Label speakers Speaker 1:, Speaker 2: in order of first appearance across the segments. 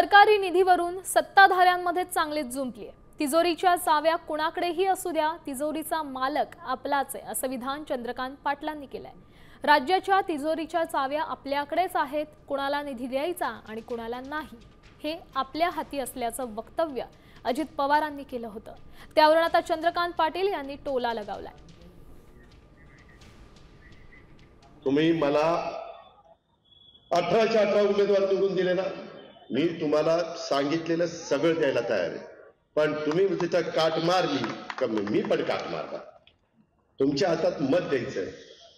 Speaker 1: सरकारी निधीवरून सत्ताधाऱ्यांमध्ये चांगलीच जुंपली आहे। तिजोरीच्या चाव्या कुणाकडेही असू द्या, तिजोरीचा मालक आपलाच आहे असं विधान चंद्रकांत पाटलांनी केलंय। राज्याच्या तिजोरीच्या चाव्या आपल्याकडेच आहेत, कुणाला निधी द्यायचा आणि कुणाला नाही हे आपल्या हाती असल्याचं वक्तव्य अजित पवारांनी केलं होतं। त्यावरून आता चंद्रकांत पाटील यांनी टोला लगावलाय।
Speaker 2: तुम्ही मला 18च्या 18 उमेदवार निवडून दिले ना, मी तुम्हाला सांगितलेलं सगळं द्यायला तयार आहे, पण तुम्ही तिथं काट मारली का मी पण काट मारणार। तुमच्या हातात मत द्यायचंय,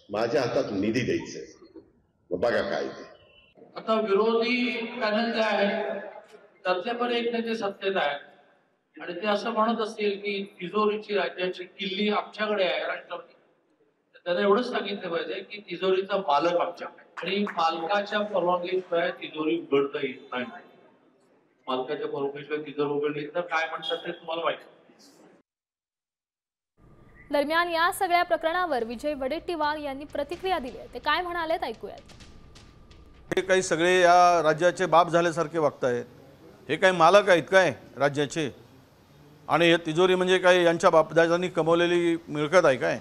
Speaker 2: माझ्या हातात निधी द्यायचंय, मग बघा काय ते।
Speaker 3: आता विरोधी पॅनल जे आहे त्यातले पण एक नेते सत्तेत आहेत आणि ते असं म्हणत असतील की तिजोरीची राज्याची किल्ली आमच्याकडे आहे राष्ट्रपती, त्याला एवढंच सांगितलं पाहिजे की तिजोरीचा मालक आमच्याकडे आणि मालकाच्या परवानगीशिवाय तिजोरी उघडता येत नाही। मालकाच्या परवानगीशिवाय तिजोरी उघडली तर काय म्हणतात ते तुम्हाला माहिती।
Speaker 1: दरम्यान या सगळ्या प्रकरणावर विजय वडेट्टीवार यांनी प्रतिक्रिया दिली आहे। ते काय म्हणालेत ऐकूयात।
Speaker 4: हे काही सगळे या राज्याचे बाप झाल्यासारखे वागतायत। हे काही मालक आहेत काय राज्याचे? आणि हे तिजोरी म्हणजे काय यांच्या बापदादांनी कमवलेली मिळकत आहे काय?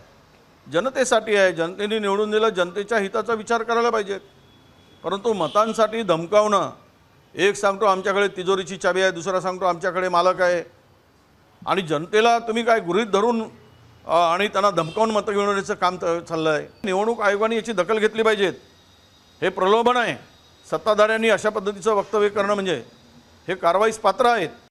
Speaker 4: जनतेसाठी आहे, जनतेने निवडून दिलं, जनतेच्या हिताचा विचार करायला पाहिजे। परंतु मतांसाठी धमकावणं, एक सांगतो आमच्याकडे तिजोरीची चावी आहे, दुसरा सांगतो आमच्याकडे मालक आहे, आणि जनतेला तुम्ही काय गृहीत धरून आणि त्यांना धमकावून मतं घेण्याचं काम चाललं आहे। निवडणूक आयोगाने याची दखल घेतली पाहिजे। हे प्रलोभन आहे। सत्ताधाऱ्यांनी अशा पद्धतीचं वक्तव्य करणं म्हणजे हे कारवाईस पात्र आहेत।